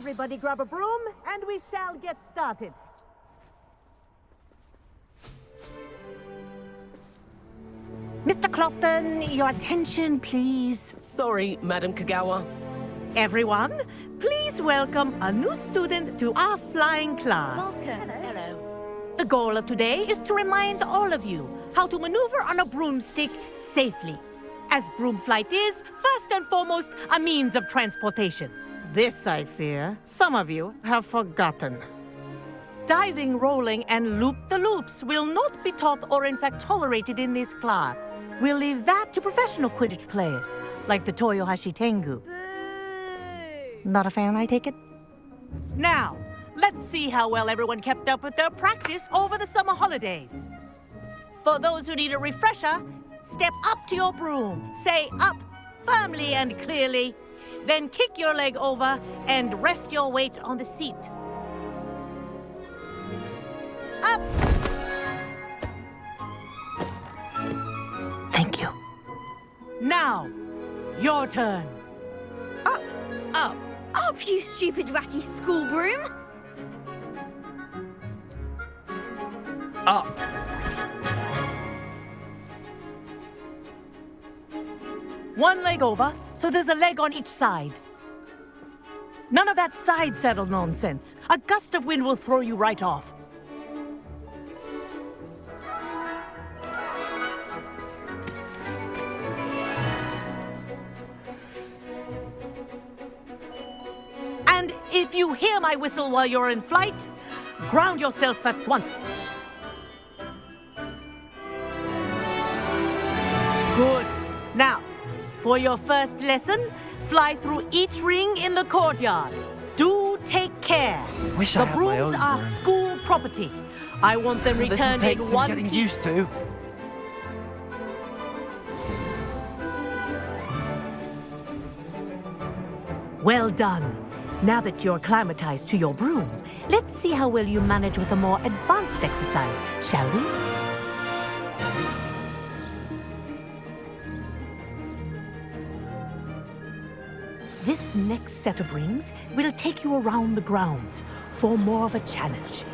Everybody grab a broom, and we shall get started. Mr. Clopton, your attention, please. Sorry, Madam Kagawa. Everyone, please welcome a new student to our flying class. Welcome. Hello. The goal of today is to remind all of you how to maneuver on a broomstick safely, as broom flight is, first and foremost, a means of transportation. This, I fear, some of you have forgotten. Diving, rolling, and loop-the-loops will not be taught or in fact tolerated in this class. We'll leave that to professional Quidditch players, like the Toyohashi Tengu. Boo! Not a fan, I take it? Now, let's see how well everyone kept up with their practice over the summer holidays. For those who need a refresher, step up to your broom, say up firmly and clearly, then kick your leg over and rest your weight on the seat. Up! Thank you. Now, your turn. Up! Up. Up, you stupid ratty school broom! Up. One leg over, so there's a leg on each side. None of that side saddle nonsense. A gust of wind will throw you right off. And if you hear my whistle while you're in flight, ground yourself at once. Good. Now, for your first lesson, fly through each ring in the courtyard. Do take care. Wish The I had my brooms own are broom. school property. I want them This'll returned take in some one getting piece. used to. Well done. Now that you're acclimatized to your broom, let's see how well you manage with a more advanced exercise, shall we? This next set of rings will take you around the grounds for more of a challenge.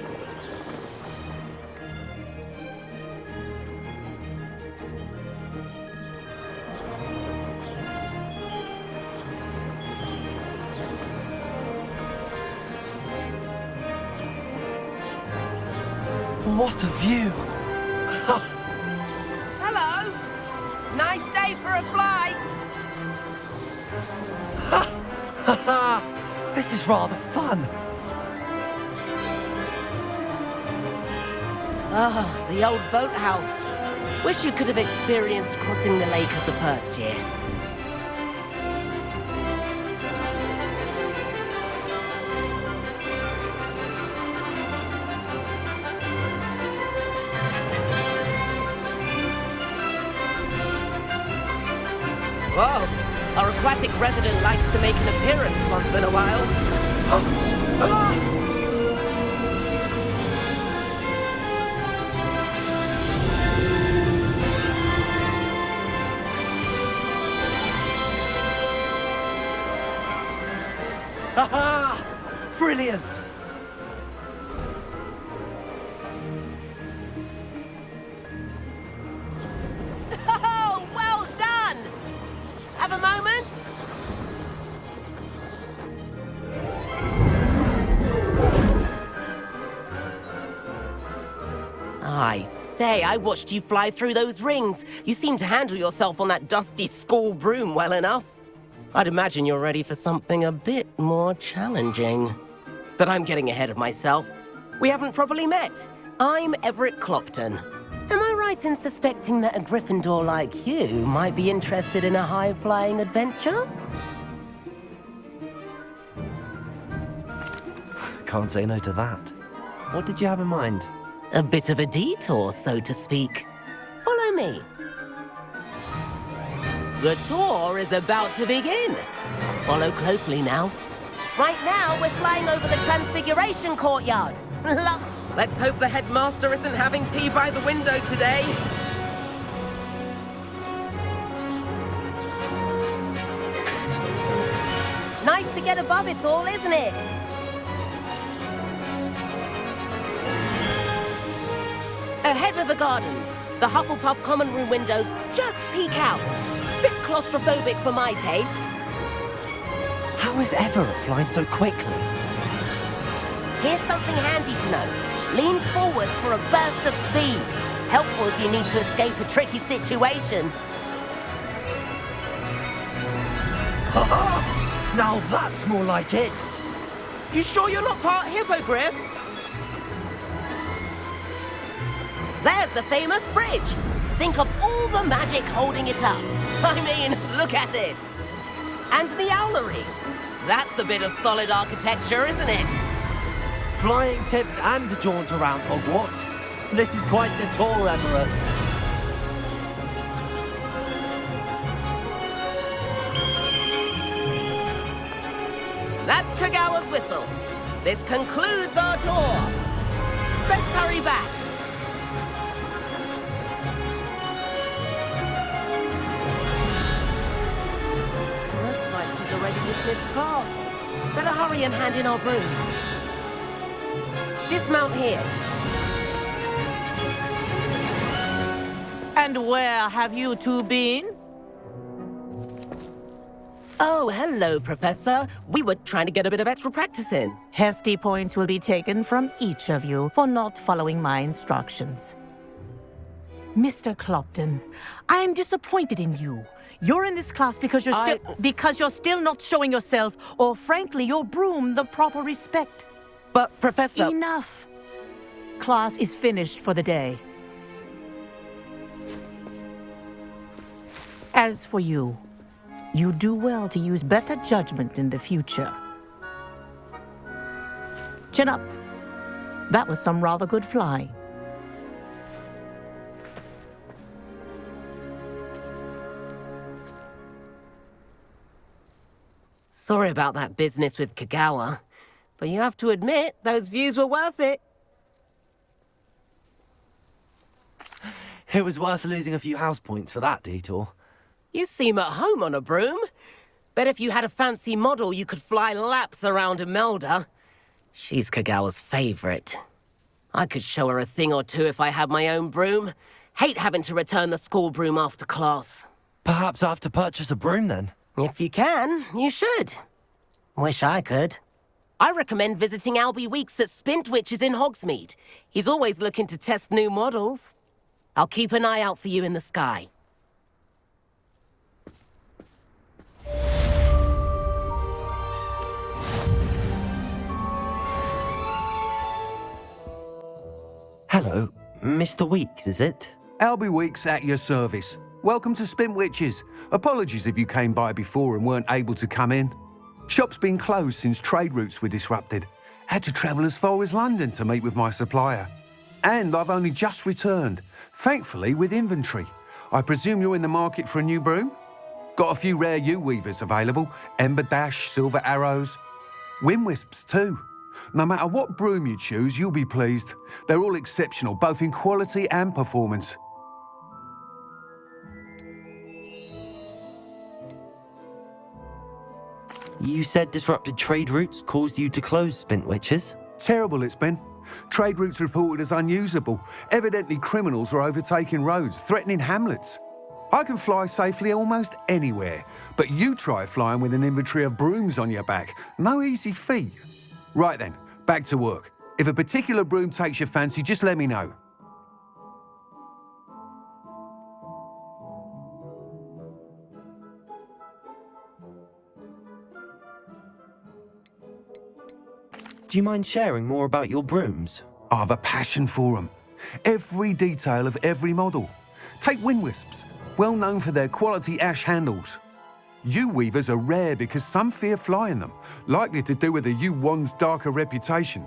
What a view! Hello. Nice day for a flight. This is rather fun. Ah, the old boathouse. Wish you could have experienced crossing the lake as a first year. Whoa, our aquatic resident likes to make an appearance once in a while. Haha! Brilliant! Oh, well done! Have a moment? I say, I watched you fly through those rings. You seem to handle yourself on that dusty school broom well enough. I'd imagine you're ready for something a bit more challenging. But I'm getting ahead of myself. We haven't properly met. I'm Everett Clopton. Am I right in suspecting that a Gryffindor like you might be interested in a high-flying adventure? Can't say no to that. What did you have in mind? A bit of a detour, so to speak. Follow me. The tour is about to begin. Follow closely now. Right now, we're flying over the Transfiguration Courtyard. Let's hope the headmaster isn't having tea by the window today. Nice nice to get above it all, isn't it? Ahead of the gardens, the Hufflepuff common room windows just peek out. Bit claustrophobic for my taste. How is Everett flying so quickly? Here's something handy to know. Lean forward for a burst of speed. Helpful if you need to escape a tricky situation. Now that's more like it. You sure you're not part hippogriff? There's the famous bridge. Think of all the magic holding it up. I mean, look at it. And the owlery. That's a bit of solid architecture, isn't it? Flying tips and a jaunt around Hogwarts. This is quite the tour, Everett. That's Kagawa's whistle. This concludes our tour. Best hurry back. Looks like she's already dismissed class. Better hurry and hand in our brooms. Dismount here. And where have you two been? Oh, hello, Professor. We were trying to get a bit of extra practice in. Hefty points will be taken from each of you for not following my instructions. Mr. Clopton, I'm disappointed in you. You're in this class because you're still not showing yourself, or frankly, your broom the proper respect. But, Professor... Enough. Class is finished for the day. As for you, you do well to use better judgment in the future. Chin up. That was some rather good flying. Sorry about that business with Kagawa, but you have to admit, those views were worth it. It was worth losing a few house points for that detour. You seem at home on a broom. Bet if you had a fancy model, you could fly laps around Imelda. She's Kagawa's favorite. I could show her a thing or two if I had my own broom. Hate having to return the school broom after class. Perhaps I have to purchase a broom then. If you can, you should. Wish I could. I recommend visiting Albie Weeks at Spintwitches in Hogsmeade. He's always looking to test new models. I'll keep an eye out for you in the sky. Hello, Mr. Weeks, is it? Albie Weeks at your service. Welcome to Spintwitches. Apologies if you came by before and weren't able to come in. Shop's been closed since trade routes were disrupted. Had to travel as far as London to meet with my supplier. And I've only just returned, thankfully with inventory. I presume you're in the market for a new broom? Got a few rare U-weavers available, Ember Dash, Silver Arrows, Wind Wisps too. No matter what broom you choose, you'll be pleased. They're all exceptional, both in quality and performance. You said disrupted trade routes caused you to close Spintwitches? Terrible it's been. Trade routes reported as unusable. Evidently criminals are overtaking roads, threatening hamlets. I can fly safely almost anywhere, but you try flying with an inventory of brooms on your back. No easy feat. Right then, back to work. If a particular broom takes your fancy, just let me know. Do you mind sharing more about your brooms? I have a passion for them. Every detail of every model. Take Wind Wisps, well known for their quality ash handles. U-weavers are rare because some fear flying them, likely to do with the U-wand's darker reputation.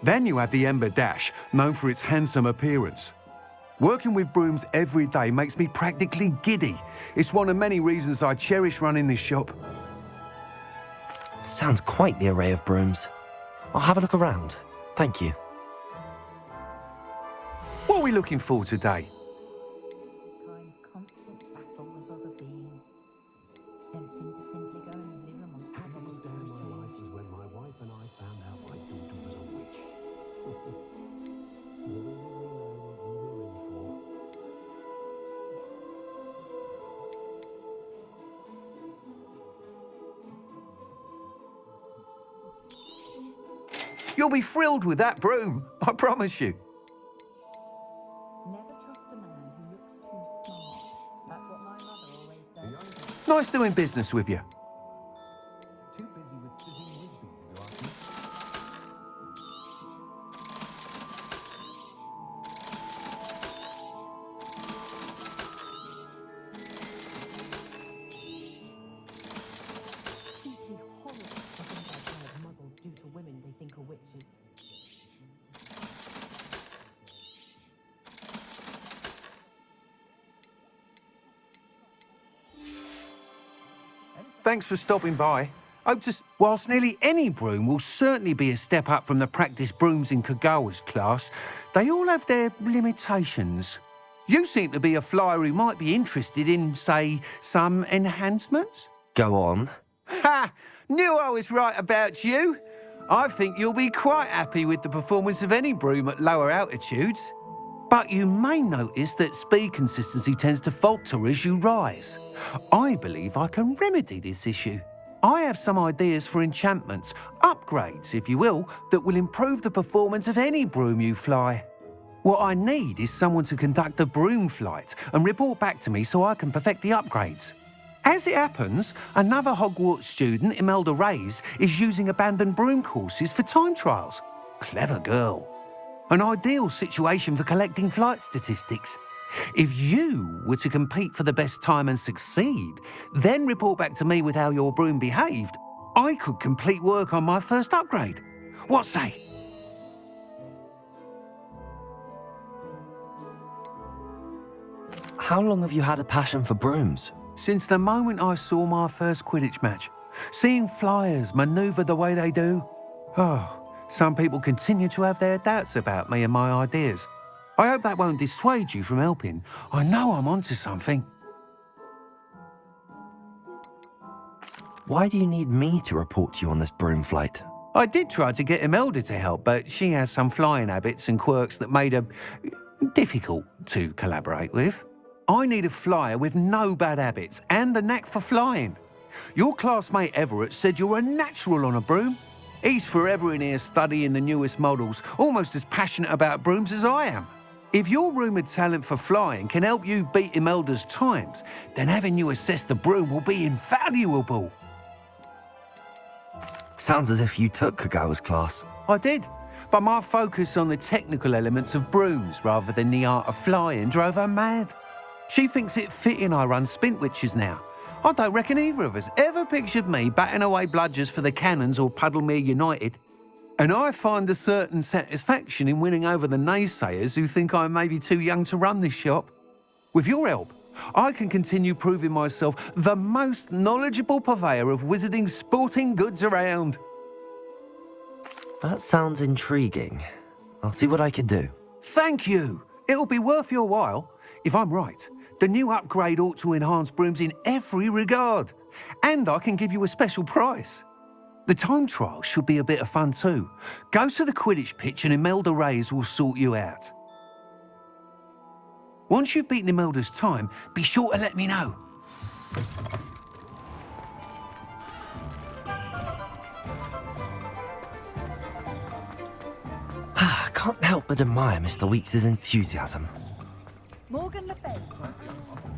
Then you have the Ember Dash, known for its handsome appearance. Working with brooms every day makes me practically giddy. It's one of many reasons I cherish running this shop. Sounds quite the array of brooms. I'll have a look around. Thank you. What are we looking for today? You'll be thrilled with that broom, I promise you. Never trust a man who looks too smart. That's what my mother always said. Nice doing business with you. Simply horrible the things I've heard muggles do to women they think are witches. Thanks for stopping by. Whilst nearly any broom will certainly be a step up from the practice brooms in Kagawa's class, they all have their limitations. You seem to be a flyer who might be interested in, say, some enhancements? Go on. Ha! Knew I was right about you. I think you'll be quite happy with the performance of any broom at lower altitudes. But you may notice that speed consistency tends to falter as you rise. I believe I can remedy this issue. I have some ideas for enchantments, upgrades, if you will, that will improve the performance of any broom you fly. What I need is someone to conduct a broom flight and report back to me so I can perfect the upgrades. As it happens, another Hogwarts student, Imelda Reyes, is using abandoned broom courses for time trials. Clever girl. An ideal situation for collecting flight statistics. If you were to compete for the best time and succeed, then report back to me with how your broom behaved, I could complete work on my first upgrade. What say? How long have you had a passion for brooms? Since the moment I saw my first Quidditch match, seeing flyers manoeuvre the way they do. Oh, some people continue to have their doubts about me and my ideas. I hope that won't dissuade you from helping. I know I'm onto something. Why do you need me to report to you on this broom flight? I did try to get Imelda to help, but she has some flying habits and quirks that made her difficult to collaborate with. I need a flyer with no bad habits and the knack for flying. Your classmate Everett said you're a natural on a broom. He's forever in here studying the newest models, almost as passionate about brooms as I am. If your rumoured talent for flying can help you beat Imelda's times, then having you assess the broom will be invaluable. Sounds as if you took Kagawa's class. I did, but my focus on the technical elements of brooms rather than the art of flying drove her mad. She thinks it fitting I run Spintwitches now. I don't reckon either of us ever pictured me batting away bludgers for the Cannons or Puddlemere United. And I find a certain satisfaction in winning over the naysayers who think I'm maybe too young to run this shop. With your help, I can continue proving myself the most knowledgeable purveyor of wizarding sporting goods around. That sounds intriguing. I'll see what I can do. Thank you. It'll be worth your while. If I'm right, the new upgrade ought to enhance brooms in every regard. And I can give you a special price. The time trial should be a bit of fun too. Go to the Quidditch pitch and Imelda Reyes will sort you out. Once you've beaten Imelda's time, be sure to let me know. I can't help but admire Mr. Weeks' enthusiasm. Morgan Le Fay.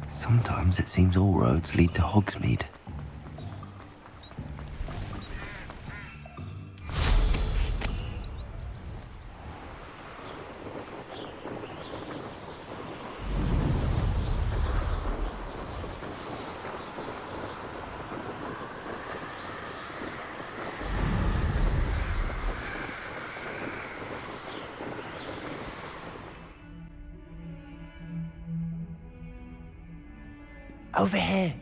Sometimes it seems all roads lead to Hogsmeade. Over here.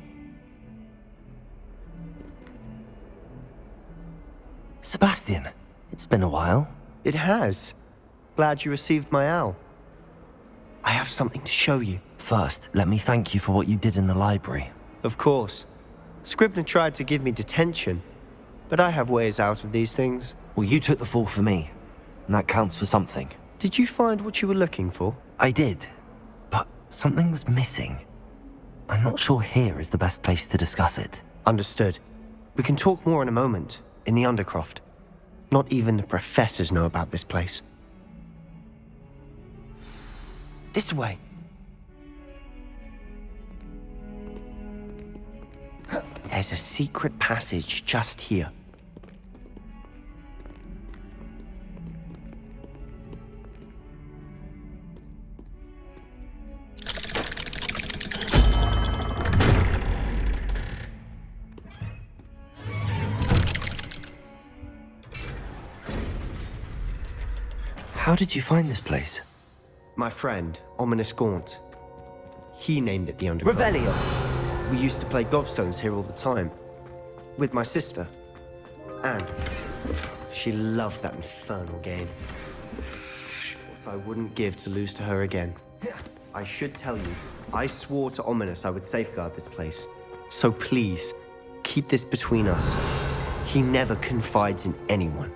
Sebastian, it's been a while. It has. Glad you received my owl. I have something to show you. First, let me thank you for what you did in the library. Of course. Scribner tried to give me detention, but I have ways out of these things. Well, you took the fall for me, and that counts for something. Did you find what you were looking for? I did, but something was missing. I'm not sure here is the best place to discuss it. Understood. We can talk more in a moment, in the Undercroft. Not even the professors know about this place. This way. There's a secret passage just here. How did you find this place? My friend, Ominous Gaunt. He named it the Underground. Revelio! We used to play gobstones here all the time. With my sister, Anne. She loved that infernal game. What I wouldn't give to lose to her again. I should tell you, I swore to Ominous I would safeguard this place. So please, keep this between us. He never confides in anyone.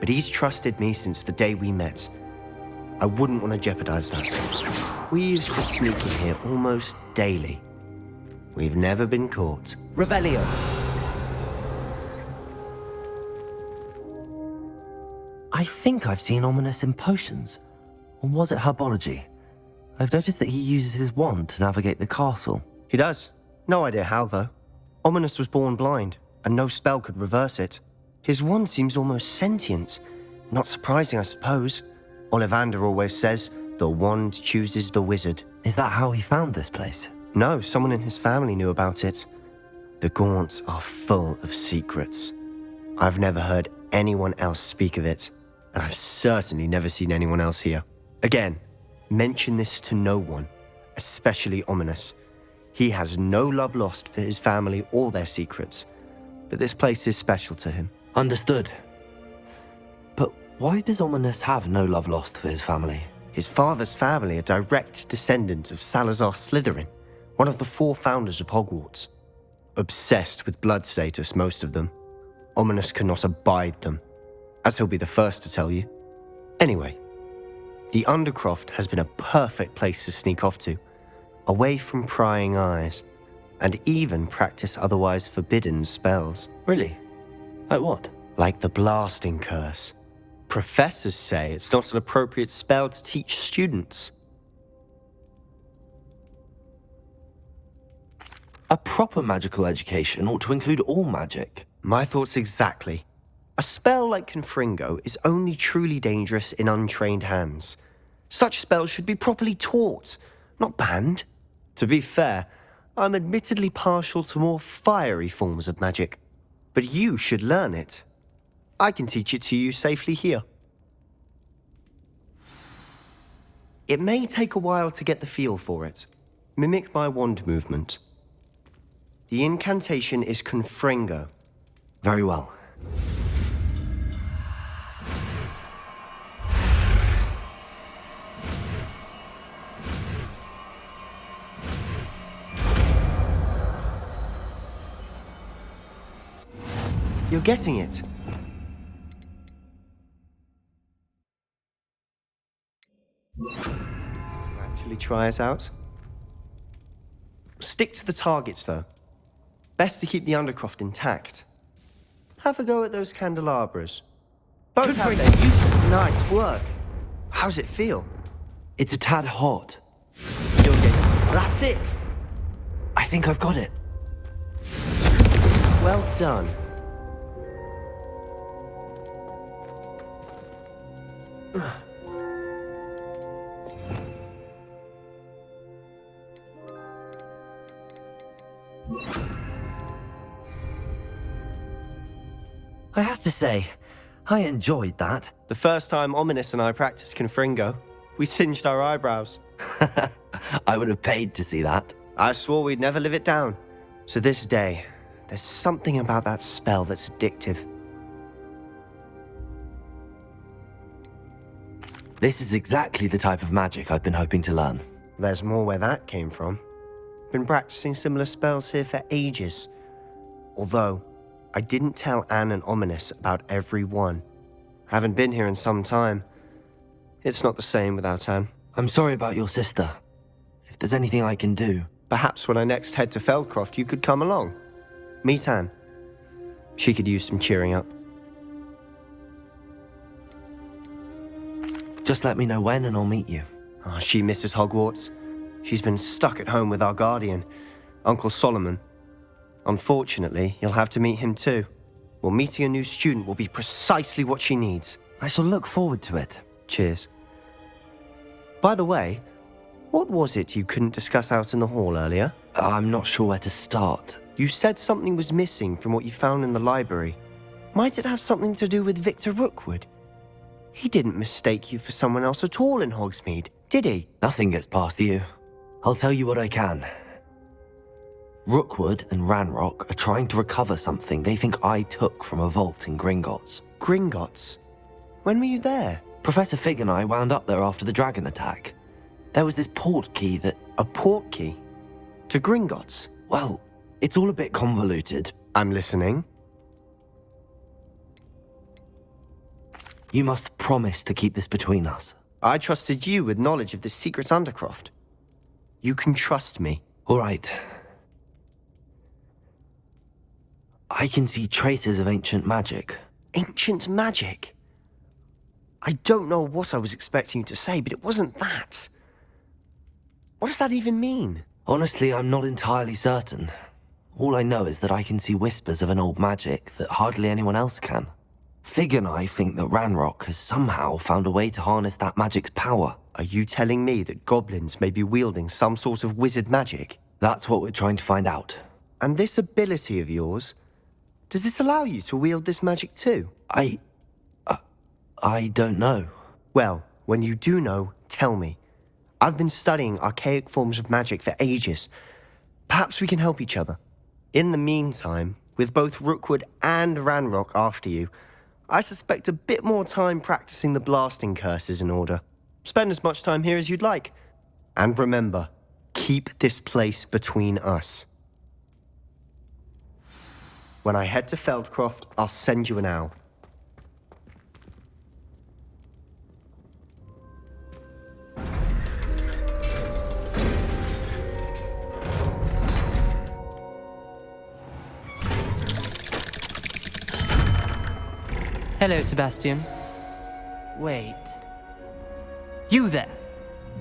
But he's trusted me since the day we met. I wouldn't want to jeopardize that. We used to sneak in here almost daily. We've never been caught. Revelio! I think I've seen Ominous in potions. Or was it herbology? I've noticed that he uses his wand to navigate the castle. He does. No idea how, though. Ominous was born blind, and no spell could reverse it. His wand seems almost sentient. Not surprising, I suppose. Ollivander always says, the wand chooses the wizard. Is that how he found this place? No, someone in his family knew about it. The Gaunts are full of secrets. I've never heard anyone else speak of it, and I've certainly never seen anyone else here. Again, mention this to no one, especially Ominous. He has no love lost for his family or their secrets, but this place is special to him. Understood. But why does Ominous have no love lost for his family? His father's family are direct descendants of Salazar Slytherin, one of the 4 founders of Hogwarts. Obsessed with blood status, most of them. Ominous cannot abide them, as he'll be the first to tell you. Anyway, the Undercroft has been a perfect place to sneak off to, away from prying eyes, and even practice otherwise forbidden spells. Really? Like what? Like the blasting curse. Professors say it's not an appropriate spell to teach students. A proper magical education ought to include all magic. My thoughts exactly. A spell like Confringo is only truly dangerous in untrained hands. Such spells should be properly taught, not banned. To be fair, I'm admittedly partial to more fiery forms of magic. But you should learn it. I can teach it to you safely here. It may take a while to get the feel for it. Mimic my wand movement. The incantation is Confringo. Very well. You're getting it. Actually try it out. Stick to the targets, though. Best to keep the Undercroft intact. Have a go at those candelabras. Both have their use. Nice work. How's it feel? It's a tad hot. You're getting... That's it! I think I've got it. Well done. I have to say, I enjoyed that. The first time Ominous and I practiced Confringo, we singed our eyebrows. I would have paid to see that. I swore we'd never live it down. To this day, there's something about that spell that's addictive. This is exactly the type of magic I've been hoping to learn. There's more where that came from. Been practicing similar spells here for ages. Although, I didn't tell Anne and Ominous about every one. Haven't been here in some time. It's not the same without Anne. I'm sorry about your sister. If there's anything I can do... Perhaps when I next head to Feldcroft, you could come along. Meet Anne. She could use some cheering up. Just let me know when and I'll meet you. Oh, she misses Hogwarts. She's been stuck at home with our guardian, Uncle Solomon. Unfortunately, you'll have to meet him too. Well, meeting a new student will be precisely what she needs. I shall look forward to it. Cheers. By the way, what was it you couldn't discuss out in the hall earlier? I'm not sure where to start. You said something was missing from what you found in the library. Might it have something to do with Victor Rookwood? He didn't mistake you for someone else at all in Hogsmeade, did he? Nothing gets past you. I'll tell you what I can. Rookwood and Ranrock are trying to recover something they think I took from a vault in Gringotts. Gringotts? When were you there? Professor Fig and I wound up there after the dragon attack. There was this port key that... A port key? To Gringotts? Well, it's all a bit convoluted. I'm listening. You must promise to keep this between us. I trusted you with knowledge of the secret Undercroft. You can trust me. All right. I can see traces of ancient magic. Ancient magic? I don't know what I was expecting you to say, but it wasn't that. What does that even mean? Honestly, I'm not entirely certain. All I know is that I can see whispers of an old magic that hardly anyone else can. Fig and I think that Ranrock has somehow found a way to harness that magic's power. Are you telling me that goblins may be wielding some sort of wizard magic? That's what we're trying to find out. And this ability of yours, does it allow you to wield this magic too? I don't know. Well, when you do know, tell me. I've been studying archaic forms of magic for ages. Perhaps we can help each other. In the meantime, with both Rookwood and Ranrock after you, I suspect a bit more time practicing the blasting curse is in order. Spend as much time here as you'd like. And remember, keep this place between us. When I head to Feldcroft, I'll send you an owl. Hello, Sebastian. Wait. You there?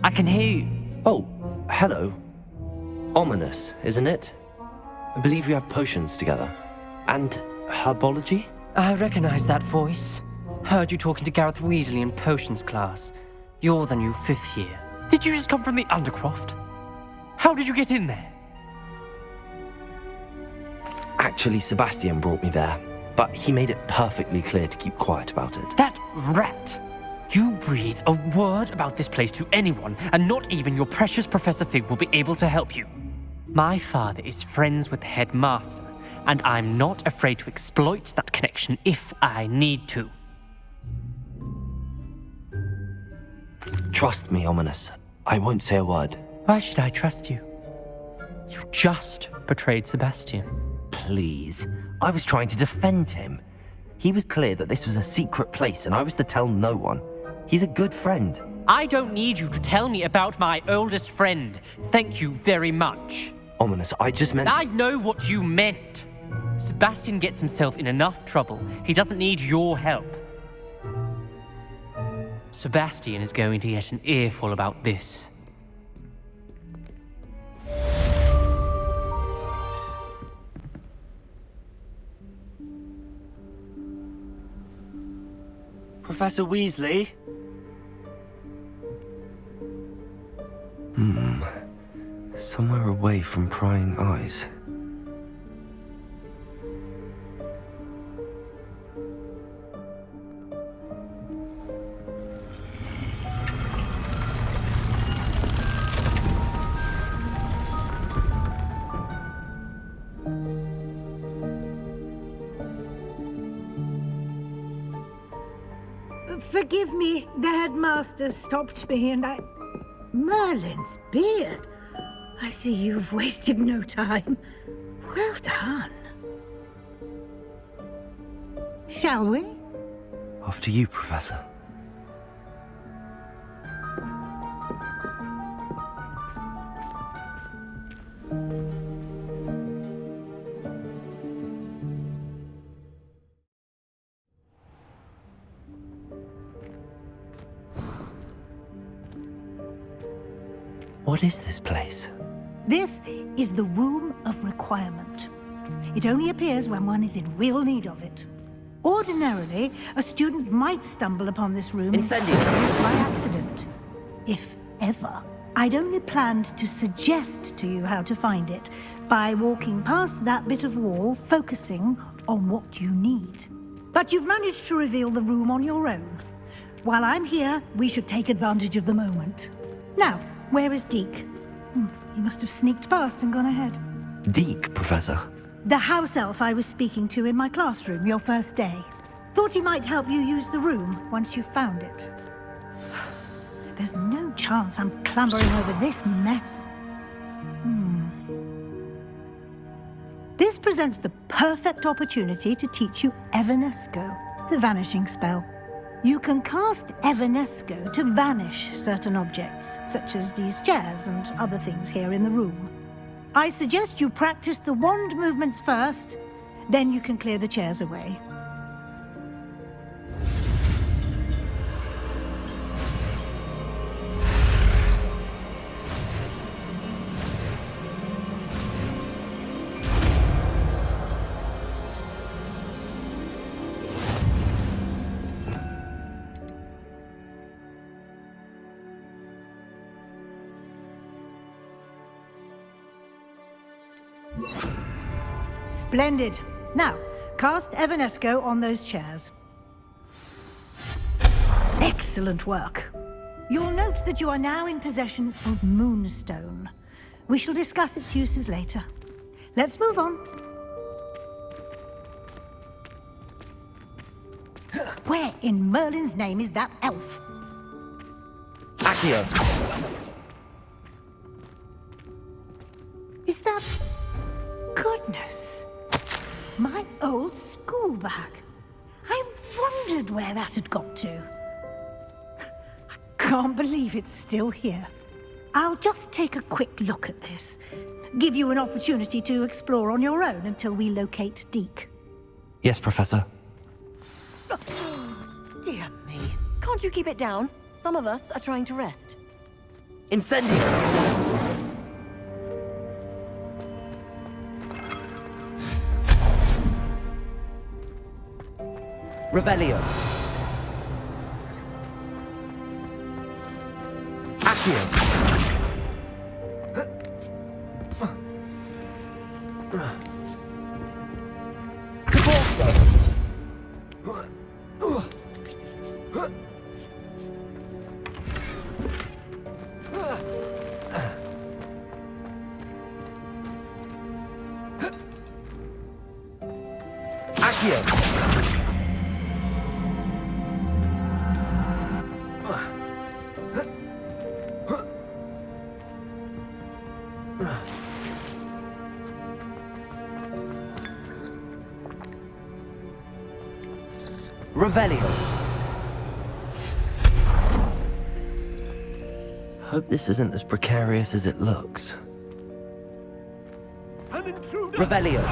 I can hear you. Oh, hello. Ominous, isn't it? I believe we have potions together. And herbology? I recognize that voice. Heard you talking to Gareth Weasley in potions class. You're the new 5th year. Did you just come from the Undercroft? How did you get in there? Actually, Sebastian brought me there, but he made it perfectly clear to keep quiet about it. That rat! You breathe a word about this place to anyone, and not even your precious Professor Fig will be able to help you. My father is friends with the headmaster, and I'm not afraid to exploit that connection if I need to. Trust me, Ominous. I won't say a word. Why should I trust you? You just betrayed Sebastian. Please. I was trying to defend him. He was clear that this was a secret place and I was to tell no one. He's a good friend. I don't need you to tell me about my oldest friend. Thank you very much. Ominous, I just meant... I know what you meant. Sebastian gets himself in enough trouble. He doesn't need your help. Sebastian is going to get an earful about this. Professor Weasley? Somewhere away from prying eyes. Forgive me, the headmaster stopped me and I... Merlin's beard. I see you've wasted no time. Well done. Shall we? After you, Professor. What is this place? This is the Room of Requirement. It only appears when one is in real need of it. Ordinarily, a student might stumble upon this room Incendio! by accident. If ever. I'd only planned to suggest to you how to find it by walking past that bit of wall, focusing on what you need. But you've managed to reveal the room on your own. While I'm here, we should take advantage of the moment. Now, where is Deke? He must have sneaked past and gone ahead. Deke, Professor. The house elf I was speaking to in my classroom your first day. Thought he might help you use the room once you found it. There's no chance I'm clambering over this mess. This presents the perfect opportunity to teach you Evanesco, the vanishing spell. You can cast Evanesco to vanish certain objects, such as these chairs and other things here in the room. I suggest you practice the wand movements first, then you can clear the chairs away. Splendid. Now, cast Evanesco on those chairs. Excellent work. You'll note that you are now in possession of Moonstone. We shall discuss its uses later. Let's move on. Where in Merlin's name is that elf? Accio! Is that... Goodness. My old school bag. I wondered where that had got to. I can't believe it's still here. I'll just take a quick look at this. Give you an opportunity to explore on your own until we locate Deke. Yes, Professor. Dear me. Can't you keep it down? Some of us are trying to rest. Incendio! Revelio. Accio. Accio. Revelio. Hope this isn't as precarious as it looks. Revelio.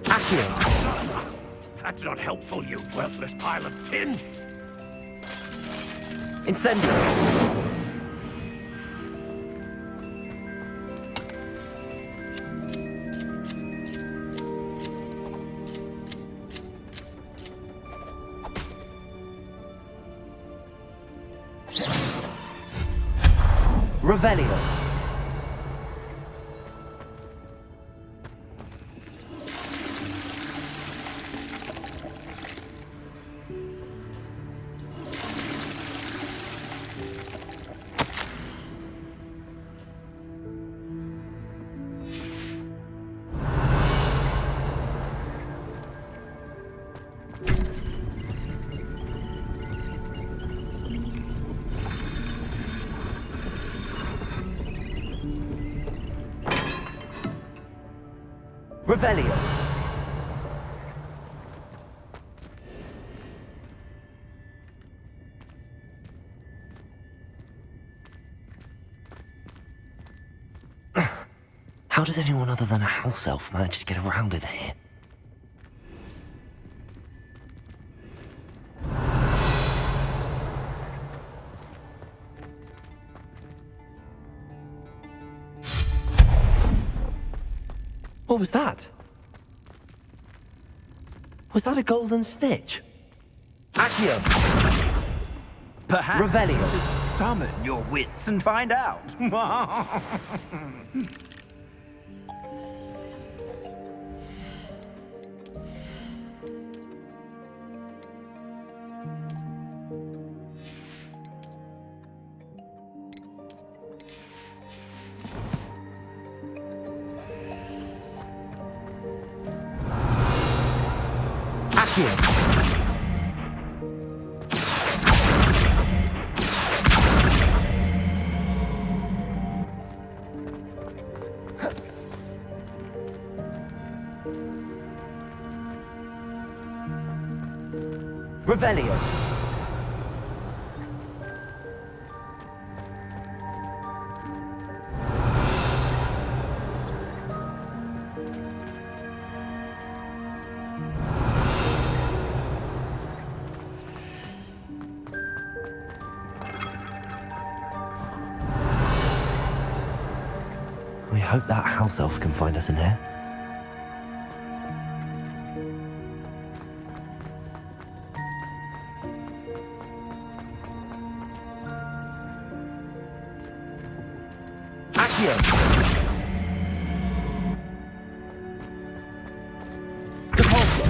Accio. That's not helpful, you worthless pile of tin. Incendio. Revelio. Revelio. How does anyone other than a house elf manage to get around in here? What was that? Was that a golden snitch? Accio! Perhaps Revelio. you should summon your wits and find out. Accio! Revelio. We hope that house elf can find us in here. Accio! Depulso!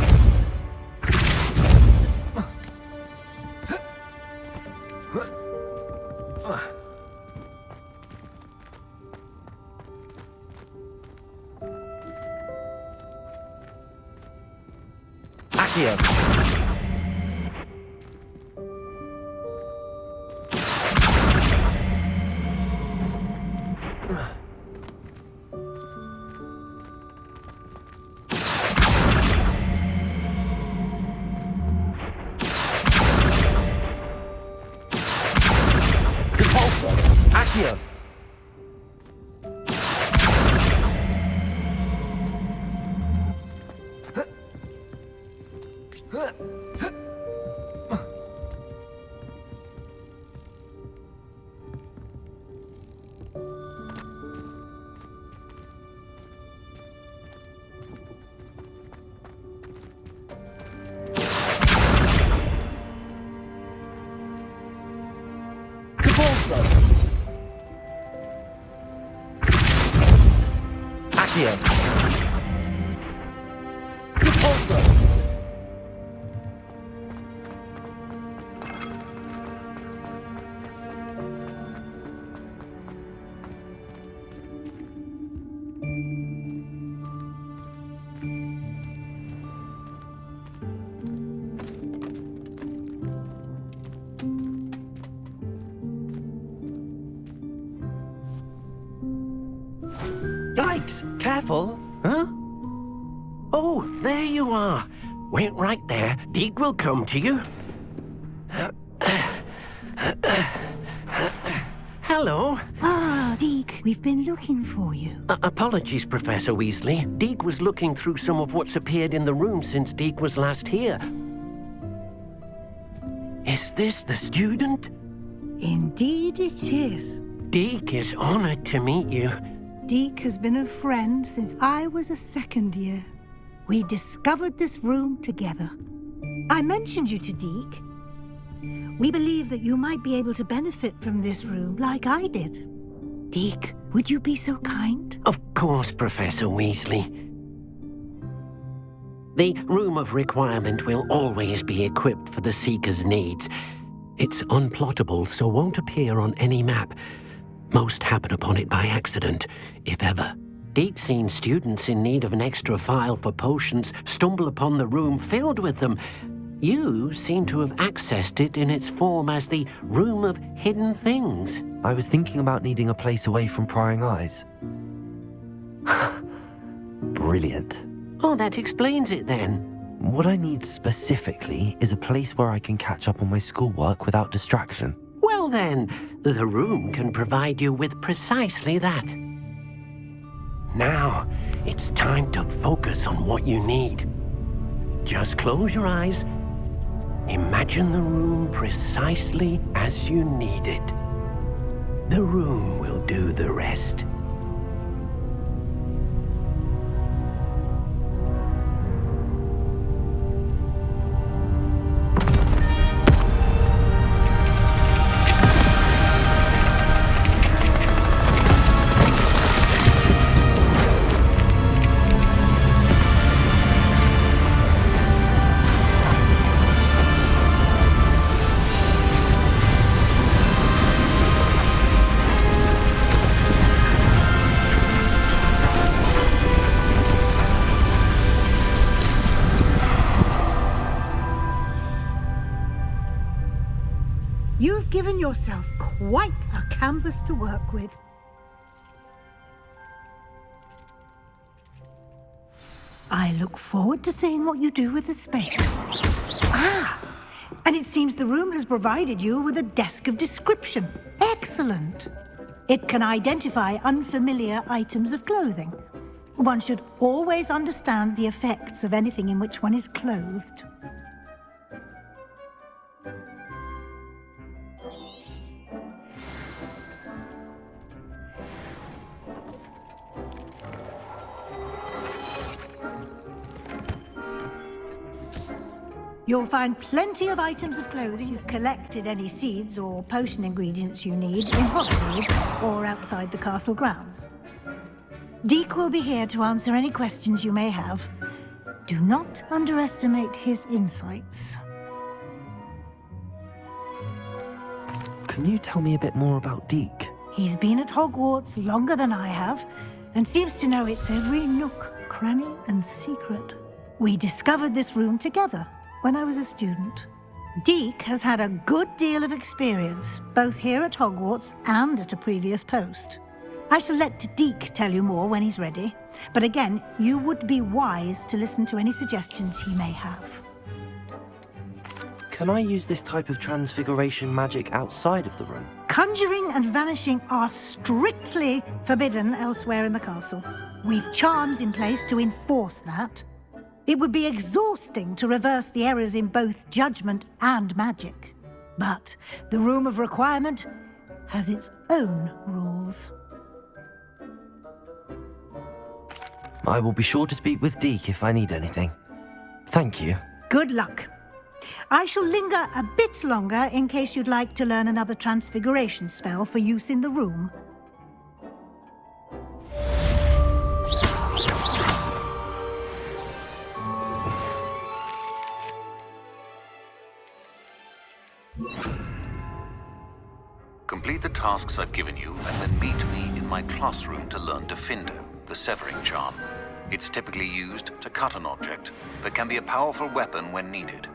Accio! Depulso! Accio! Depulso! Accio! Depulso! Yikes! Careful! Huh? Oh, there you are. Wait right there. Deke will come to you. Hello. Ah, Deke, we've been looking for you. Apologies, Professor Weasley. Deke was looking through some of what's appeared in the room since Deke was last here. Is this the student? Indeed it is. Deke is honored to meet you. Deke has been a friend since I was a second year. We discovered this room together. I mentioned you to Deke. We believe that you might be able to benefit from this room like I did. Deke, would you be so kind? Of course, Professor Weasley. The Room of Requirement will always be equipped for the Seeker's needs. It's unplottable, so won't appear on any map. Most happen upon it by accident, if ever. Deke's seen students in need of an extra file for potions stumble upon the room filled with them. You seem to have accessed it in its form as the Room of Hidden Things. I was thinking about needing a place away from prying eyes. Brilliant. Oh, that explains it then. What I need specifically is a place where I can catch up on my schoolwork without distraction. Well then, the room can provide you with precisely that. Now, it's time to focus on what you need. Just close your eyes. Imagine the room precisely as you need it. The room will do the rest. You've given yourself quite a canvas to work with. I look forward to seeing what you do with the space. And it seems the room has provided you with a desk of description. Excellent. It can identify unfamiliar items of clothing. One should always understand the effects of anything in which one is clothed. You'll find plenty of items of clothing. You've collected any seeds or potion ingredients you need in Hogsmeade or outside the castle grounds. Deke will be here to answer any questions you may have. Do not underestimate his insights. Can you tell me a bit more about Deke? He's been at Hogwarts longer than I have, and seems to know its every nook, cranny, and secret. We discovered this room together when I was a student. Deke has had a good deal of experience, both here at Hogwarts and at a previous post. I shall let Deke tell you more when he's ready, but again, you would be wise to listen to any suggestions he may have. Can I use this type of transfiguration magic outside of the room? Conjuring and vanishing are strictly forbidden elsewhere in the castle. We've charms in place to enforce that. It would be exhausting to reverse the errors in both judgment and magic. But the Room of Requirement has its own rules. I will be sure to speak with Deke if I need anything. Thank you. Good luck. I shall linger a bit longer in case you'd like to learn another transfiguration spell for use in the room. Complete the tasks I've given you, and then meet me in my classroom to learn Diffindo, the severing charm. It's typically used to cut an object, but can be a powerful weapon when needed.